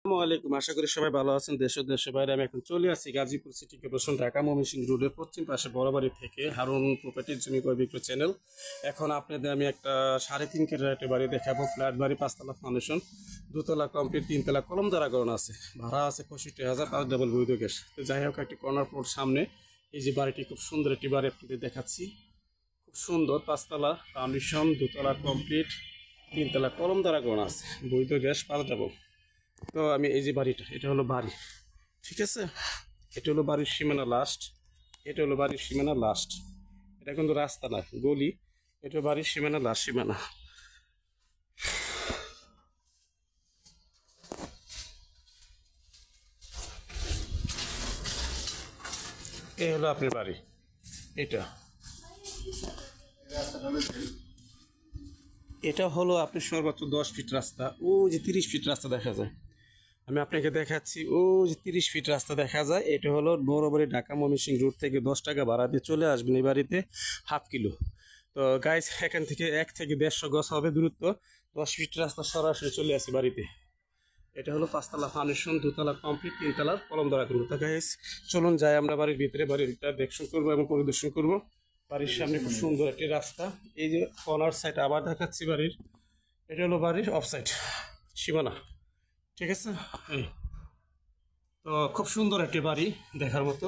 আসসালামাইকুম, আশা করি সবাই ভালো আছেন। দেশ ও দেশের বাইরে আমি এখন চলে আসছি গাজীপুর সিটি কর্পোরেশন ঢাকা ময়মনসিংহ রোডের পশ্চিম পাশে বড়বাড়ি থেকে হারুন প্রপার্টির জমি ক্রয় বিক্রয় চ্যানেল। এখন আপনাদের আমি একটা 3.5 কেজি বাড়ি দেখাবো। ফ্ল্যাট বাড়ি, 5তলা ফাউন্ডেশন, 2তলা কমপ্লিট, 3তলা কলম দ্বারাকরণ আছে, ভাড়া আছে 65,000, 5 ডাবল বৈধ গ্যাস। তো যাই হোক, একটি কর্নার প্লট সামনে। এই যে বাড়িটি খুব সুন্দর একটি বাড়ি আপনাদের দেখাচ্ছি। খুব সুন্দর, 5তলা ফাউন্ডেশন, 2তলা কমপ্লিট, 3তলা কলম দ্বারাকরণ আছে, বৈধ গ্যাস, 5 ডাবল। তো আমি এই যে বাড়িটা, এটা হলো বাড়ি, ঠিক আছে। এটা হলো বাড়ির সীমানা লাস্ট, এটা হলো বাড়ির সীমানা লাস্ট। এটা কিন্তু রাস্তা না, গলি। এটা বাড়ির সীমানা লাস্ট, সীমানা। এই হলো আপনার বাড়ি। এটা হলো আপনার সর্বোচ্চ 10 ফিট রাস্তা। ও যে 30 ফিট রাস্তা দেখা যায়, আমি আপনাকে দেখাচ্ছি। ও যে 30 ফিট রাস্তা দেখা যায়। এটা হলো বড়বাড়ি ঢাকা ময়মনসিংহ রোড থেকে 10 টাকা ভাড়া দিয়ে চলে আসবেন এই বাড়িতে, ½ কিলো। তো গাইস, এখান থেকে 1 থেকে 150 গজ হবে দূরত্ব। 10 ফিট রাস্তা সরাসরি চলে আসে বাড়িতে। এটা হলো 5তলা ফাউন্ডেশন, 2তলা কমপ্লিট, 3তলার কলম দ্বারাকরণ। তো গাইস, চলুন যাই আমরা বাড়ির ভিতরে, বাড়িটা দেখশন করবো এবং পরিদর্শন করব। বাড়ির সামনে খুব সুন্দর একটি রাস্তা। এই যে কর্নার সাইড আবার দেখাচ্ছি বাড়ির। এটা হলো বাড়ির অফ সাইড, সীমানা, ঠিক আছে। তো খুব সুন্দর একটি বাড়ি, দেখার মতো।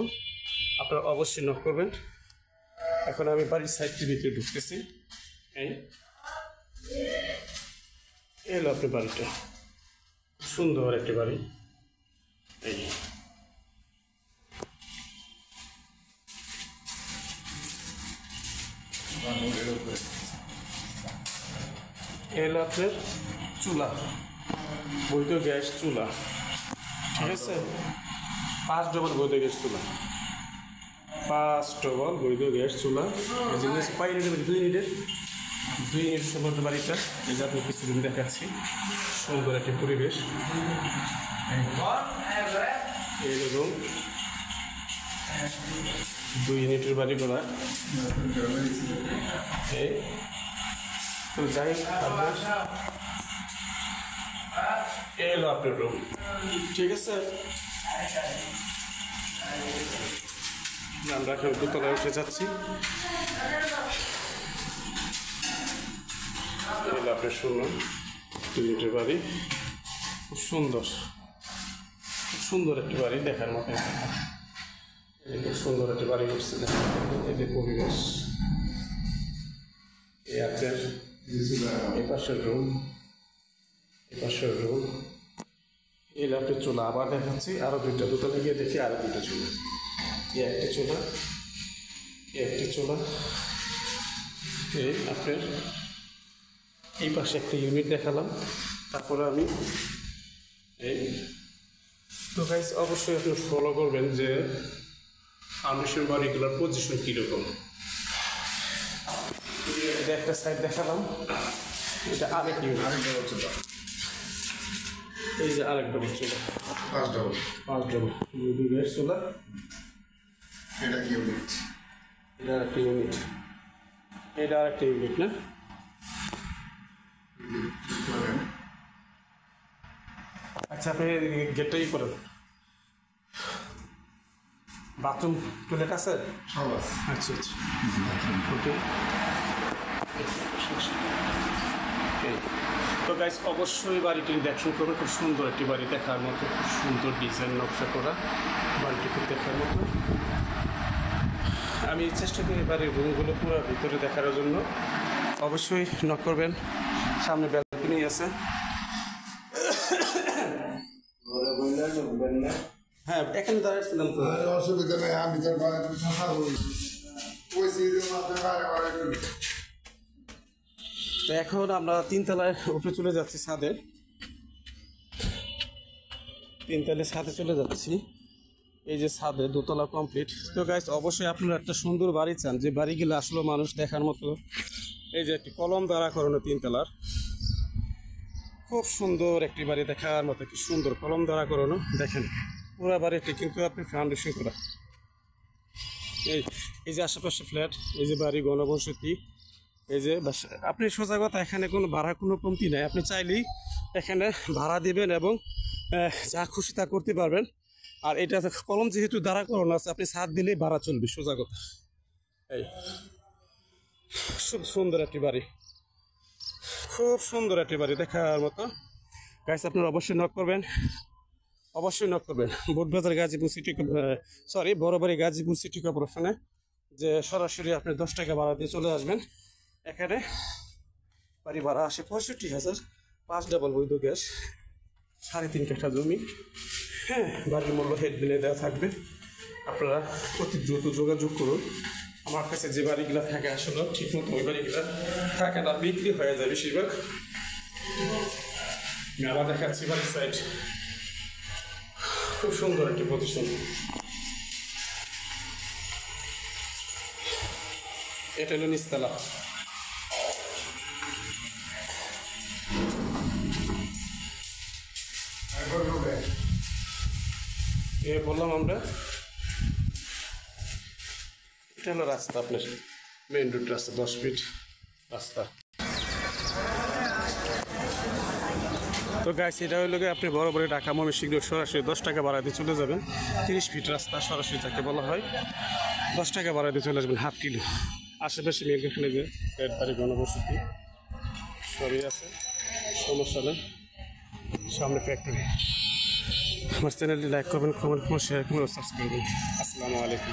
আপনারা অবশ্যই নক করবেন। এখন আমি বাড়ির সাইডটির ভিতরে ঢুকতেছি। এই হলো আপনার বাড়িটা, সুন্দর একটি বাড়ি। এই হলো আপনার চুলা, বৈধ গ্যাস চুলা, ঠিক আছে। 5 ডবল বৈধ গ্যাস চুলা, 5 ডবল বৈধ গ্যাস চুলা। জিনিস 2 ইউনিটের সুন্দর বাড়িটা। এই যে আপনার কিছু জমি দেখাচ্ছি, সুন্দর একটি পরিবেশ। এইরকম 2 ইউনিটের বাড়ি করা। এই তো যাই আপনার, এলো আপনার রুম, ঠিক আছে। আমরা এখন 2তলায় উঠে যাচ্ছি। এলো আপনার শুনুন 2 ইউনিটের বাড়ি, খুব সুন্দর, খুব সুন্দর একটি বাড়ি, দেখার মতো। খুব সুন্দর একটি বাড়ি করছে, এই যে পরিবেশ। এই আপনার এই পাশের রুম, এই পাশের রুম। এই আপনার চুলা আবার দেখাচ্ছি, আরো 2টা। 2তলা গিয়ে দেখি আরো 2টা চুলা। এই একটি চুলা, এই একটি চুলা। এই আপনার এই পাশে একটা ইউনিট দেখালাম। তারপরে আমি এই, তো গাইস অবশ্যই আপনি ফলো করবেন যে ফাউন্ডেশন বাড়িগুলোর পজিশন কীরকম। এটা একটা সাইড দেখালাম, এটা আরেক ইউনিট, এই যে আরেক ডবল চুলা, 5 ডবল গ্যাস চুলা। এটা কি ইউনিট? এটা আরেকটা ইউনিট, এটা আরেকটা ইউনিট না। আচ্ছা, আপনি গেটটাই করেন। বাথরুম টয়লেট আছে? আচ্ছা আচ্ছা, ওকে। তো গাইস, অবশ্যই বাড়িটি দেখশন করবেন। খুব সুন্দর একটি বাড়ি, দেখার মতো, খুব সুন্দর ডিজাইন নকশা করা বাড়িটি, খুব দেখার মতো। আমি চেষ্টা করি বাড়ির রুমগুলো পুরো ভিতরে দেখার জন্য। অবশ্যই নক করবেন। সামনে ব্যালকনি আছে। হ্যাঁ, এখানে দাঁড়াচ্ছিলাম তো, অসুবিধা নেই। আমি তো তো এখন আমরা 3তলায় উপরে চলে যাচ্ছি, ছাদে। 3তলায় ছাদে চলে যাচ্ছি। এই যে ছাদে 2তলা কমপ্লিট। তো গাইস, অবশ্যই আপনারা একটা সুন্দর বাড়ি চান, যে বাড়িগুলো আসলে মানুষ দেখার মতো। এই যে একটি কলম দ্বারা করানো 3তলার, খুব সুন্দর একটি বাড়ি, দেখার মতো। কি সুন্দর কলম দ্বারা করানো, দেখেন পুরো বাড়িটি কিন্তু আপনি ফাউন্ডেশন করা। এই যে আশেপাশে ফ্ল্যাট, এই যে বাড়ি, গণবসতি। এই যে আপনি সোজা কথা, এখানে কোনো ভাড়া কোনো কমতি নাই। আপনি চাইলেই এখানে ভাড়া দিবেন এবং যা খুশি তা করতে পারবেন। আর এটা কলম যেহেতু দাঁড়া করানো আছে, আপনি ছাদ দিলেই ভাড়া চলবে, সোজা কথা। এই খুব সুন্দর একটি বাড়ি, খুব সুন্দর একটি বাড়ি দেখার মতো। গাইস আপনারা অবশ্যই নক করবেন, অবশ্যই নক করবেন। বোটবাজার গাজীপুর সিটি, সরি বড়বাড়ি গাজীপুর সিটি কর্পোরেশনে, যে সরাসরি আপনি 10 টাকা ভাড়া দিয়ে চলে আসবেন। এখানে বাড়ি ভাড়া আসে 65,000, 5 ডাবল বৈধ গ্যাস, 3.5 কাঠা জমি। হ্যাঁ, বাড়ির মূল্য হেড বিলে দেওয়া থাকবে। আপনারা অতি দ্রুত যোগাযোগ করুন। আমার কাছে যে বাড়িগুলো থাকে আসলে ঠিক মতো ওই বাড়িগুলো থাকে না, বিক্রি হয়ে যায় বেশিরভাগ। আমি আবার দেখাচ্ছি বাড়ির সাইড, খুব সুন্দর একটি পজিশন। এটা হলো নিচতলা। এ বললাম আমরা, এটা হলো রাস্তা, আপনার মেইন রোড রাস্তা, 10 ফিট রাস্তা। তো গাইস এটা হইল গিয়ে আপনি বড় ঢাকা ময়মনসিংহ সরাসরি 10 টাকা ভাড়া দিয়ে চলে যাবেন। 30 ফিট রাস্তা সরাসরি যাকে বলা হয়, 10 টাকা ভাড়া দিয়ে চলে আসবেন, হাফ কিলো। আশেপাশে মেয়েখানে যে পেট বাড়ি গণবসতি সবই আছে, সমস্যা নেই। সামনে ফ্যাক্টরি। আমার চ্যানেলটি লাইক করবেন, কমেন্ট করবেন, শেয়ার করবেন, সাবস্ক্রাইব করবেন। আসসালামু আলাইকুম।